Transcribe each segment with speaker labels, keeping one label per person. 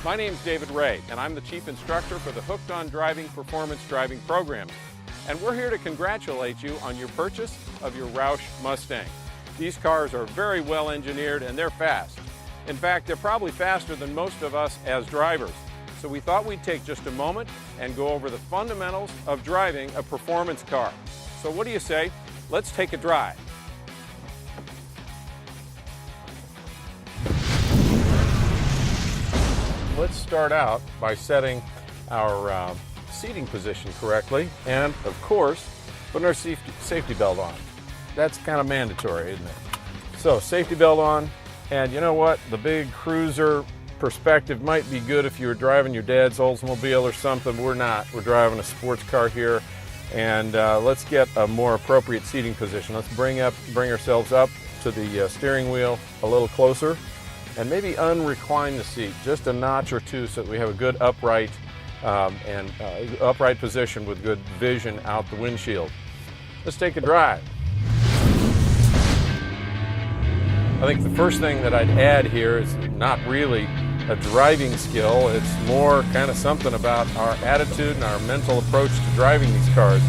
Speaker 1: My name's David Ray, and I'm the Chief Instructor for the Hooked on Driving Performance Driving Program. And we're here to congratulate you on your purchase of your Roush Mustang. These cars are very well engineered and they're fast. In fact, they're probably faster than most of us as drivers. So we thought we'd take just a moment and go over the fundamentals of driving a performance car. So what do you say? Let's take a drive. Let's start out by setting our seating position correctly and, of course, putting our safety belt on. That's kind of mandatory, isn't it? So, safety belt on, and you know what? The big cruiser perspective might be good if you were driving your dad's Oldsmobile or something. We're not. We're driving a sports car here, and let's get a more appropriate seating position. Let's bring ourselves up to the steering wheel a little closer, and maybe unrecline the seat just a notch or two so that we have a good upright upright position with good vision out the windshield. Let's take a drive. I think the first thing that I'd add here is not really a driving skill. It's more kind of something about our attitude and our mental approach to driving these cars.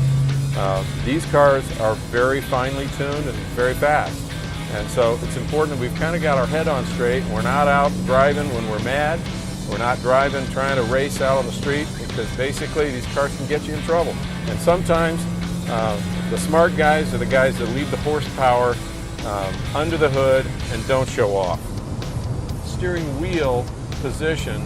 Speaker 1: These cars are very finely tuned and very fast. And so it's important that we've kind of got our head on straight. We're not out driving when we're mad. We're not driving trying to race out on the street, because basically these cars can get you in trouble. And sometimes the smart guys are the guys that leave the horsepower under the hood and don't show off. Steering wheel position.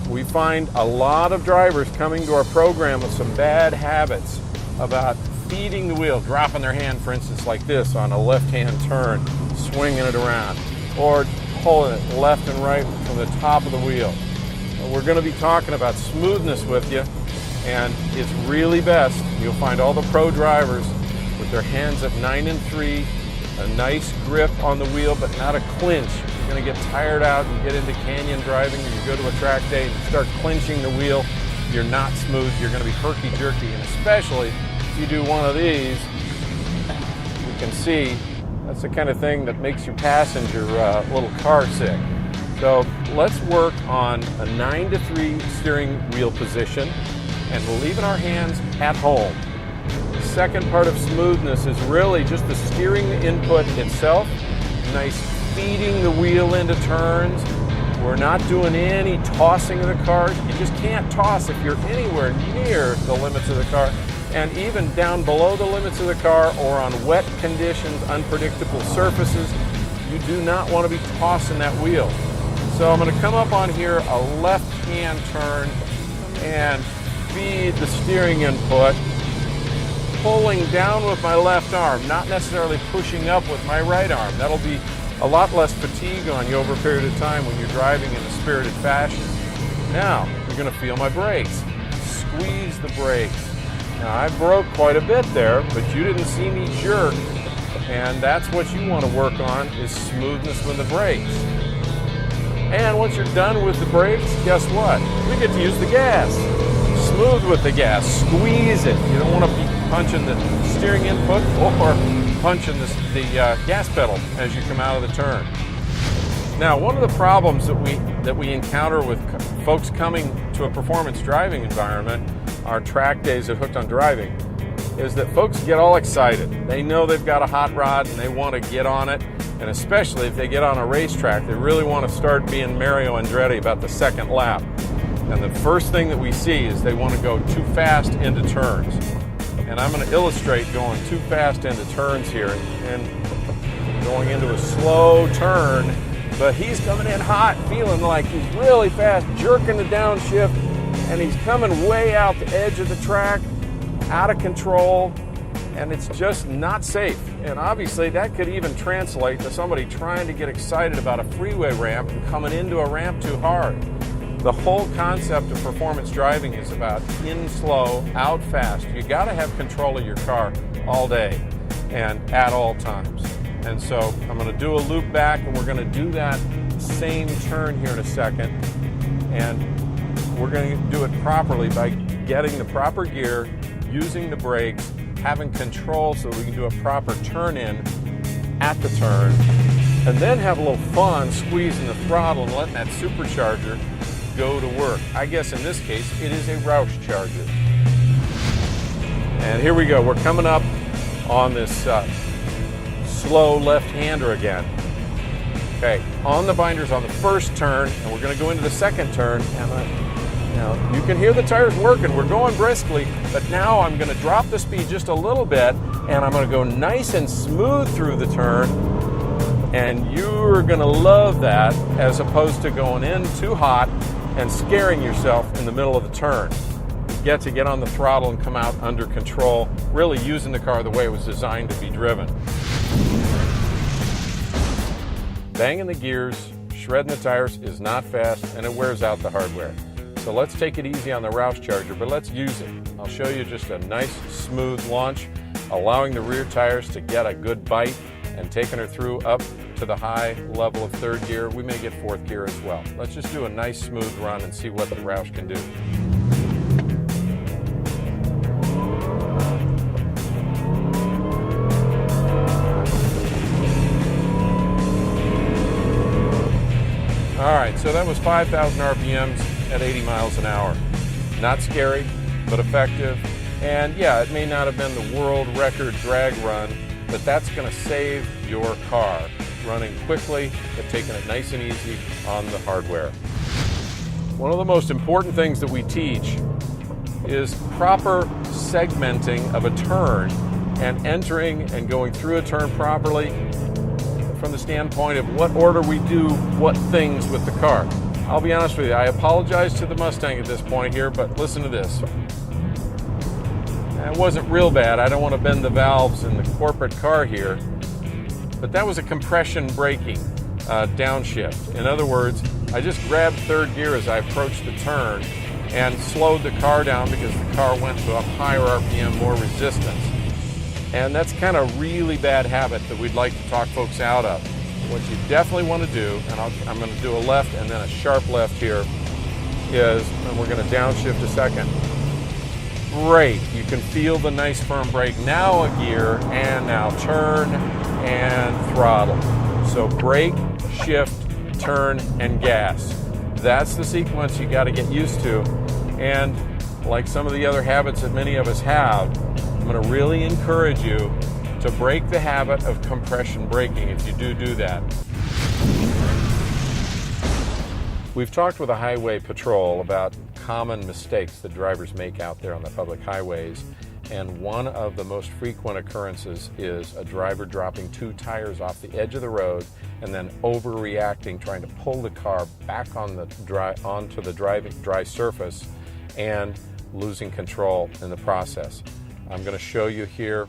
Speaker 1: We find a lot of drivers coming to our program with some bad habits about feeding the wheel, dropping their hand, for instance, like this on a left-hand turn, swinging it around, or pulling it left and right from the top of the wheel. We're going to be talking about smoothness with you, and it's really best. You'll find all the pro drivers with their hands at 9 and 3, a nice grip on the wheel, but not a clinch. You're going to get tired out and get into canyon driving, or you go to a track day and start clinching the wheel. You're not smooth. You're going to be herky-jerky, and especially if you do one of these, you can see that's the kind of thing that makes your passenger little car sick. So let's work on a 9 to 3 steering wheel position and leaving our hands at home. The second part of smoothness is really just the steering input itself. Nice feeding the wheel into turns. We're not doing any tossing of the cars. You just can't toss if you're anywhere near the limits of the car. And even down below the limits of the car or on wet conditions, unpredictable surfaces, you do not want to be tossing that wheel. So I'm going to come up on here, a left-hand turn, and feed the steering input, pulling down with my left arm, not necessarily pushing up with my right arm. That'll be a lot less fatigue on you over a period of time when you're driving in a spirited fashion. Now, you're going to feel my brakes. Squeeze the brakes. Now, I broke quite a bit there, but you didn't see me jerk, and that's what you want to work on, is smoothness with the brakes. And once you're done with the brakes, guess what? We get to use the gas. Smooth with the gas. Squeeze it. You don't want to be punching the steering input or punching the gas pedal as you come out of the turn. Now, one of the problems that we encounter with folks coming to a performance driving environment, our track days at Hooked on Driving, is that folks get all excited. They know they've got a hot rod and they want to get on it, and especially if they get on a racetrack, they really want to start being Mario Andretti about the second lap. And the first thing that we see is they want to go too fast into turns. And I'm going to illustrate going too fast into turns here and going into a slow turn, but he's coming in hot, feeling like he's really fast, jerking the downshift, and he's coming way out the edge of the track, out of control, and it's just not safe. And obviously that could even translate to somebody trying to get excited about a freeway ramp and coming into a ramp too hard. The whole concept of performance driving is about in slow, out fast. You got to have control of your car all day and at all times. And so I'm going to do a loop back, and we're going to do that same turn here in a second. And we're going to do it properly by getting the proper gear, using the brakes, having control so we can do a proper turn in at the turn, and then have a little fun squeezing the throttle and letting that supercharger go to work. I guess in this case, it is a Roush charger. And here we go. We're coming up on this slow left-hander again. Okay, on the binders on the first turn, and we're going to go into the second turn, and now you can hear the tires working. We're going briskly, but now I'm going to drop the speed just a little bit, and I'm going to go nice and smooth through the turn, and you're going to love that as opposed to going in too hot and scaring yourself in the middle of the turn. You get on the throttle and come out under control, really using the car the way it was designed to be driven. Banging the gears, shredding the tires is not fast, and it wears out the hardware. So let's take it easy on the Roush charger, but let's use it. I'll show you just a nice smooth launch, allowing the rear tires to get a good bite and taking her through up to the high level of third gear. We may get fourth gear as well. Let's just do a nice smooth run and see what the Roush can do. All right, so that was 5,000 RPMs at 80 miles an hour. Not scary, but effective. And yeah, it may not have been the world record drag run, but that's gonna save your car. Running quickly, but taking it nice and easy on the hardware. One of the most important things that we teach is proper segmenting of a turn and entering and going through a turn properly from the standpoint of what order we do what things with the car. I'll be honest with you, I apologize to the Mustang at this point here, but listen to this. It wasn't real bad. I don't want to bend the valves in the corporate car here, but that was a compression braking downshift. In other words, I just grabbed third gear as I approached the turn and slowed the car down because the car went to a higher RPM, more resistance. And that's kind of a really bad habit that we'd like to talk folks out of. What you definitely want to do, and I'm going to do a left and then a sharp left here, is, and we're going to downshift a second, brake. You can feel the nice firm brake. Now a gear, and now turn and throttle. So brake, shift, turn, and gas. That's the sequence you got to get used to. And like some of the other habits that many of us have, I'm going to really encourage you to break the habit of compression braking if you do that. We've talked with a highway patrol about common mistakes that drivers make out there on the public highways, and one of the most frequent occurrences is a driver dropping two tires off the edge of the road and then overreacting, trying to pull the car back on the onto the dry surface and losing control in the process. I'm going to show you here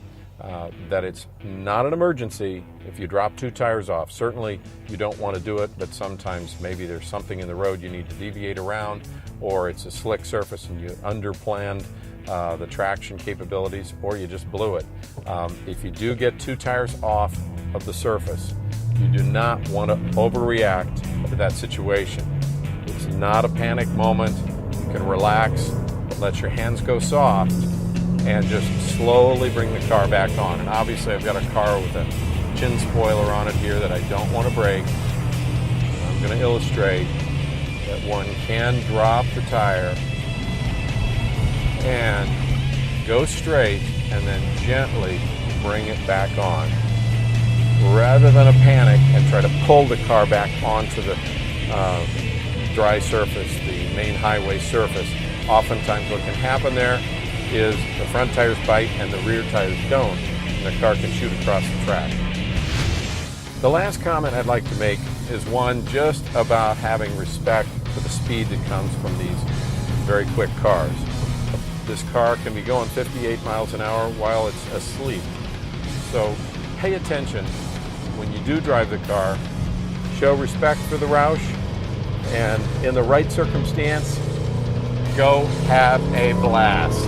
Speaker 1: that it's not an emergency if you drop two tires off. Certainly you don't want to do it, but sometimes maybe there's something in the road you need to deviate around, or it's a slick surface and you underplanned the traction capabilities, or you just blew it. If you do get two tires off of the surface, you do not want to overreact to that situation. It's not a panic moment. You can relax, let your hands go soft, and just slowly bring the car back on. And obviously I've got a car with a chin spoiler on it here that I don't want to break. I'm going to illustrate that one can drop the tire and go straight and then gently bring it back on, rather than a panic and try to pull the car back onto the dry surface, the main highway surface. Oftentimes what can happen there is the front tires bite and the rear tires don't, and the car can shoot across the track. The last comment I'd like to make is one just about having respect for the speed that comes from these very quick cars. This car can be going 58 miles an hour while it's asleep. So pay attention when you do drive the car, show respect for the Roush, and in the right circumstance, go have a blast.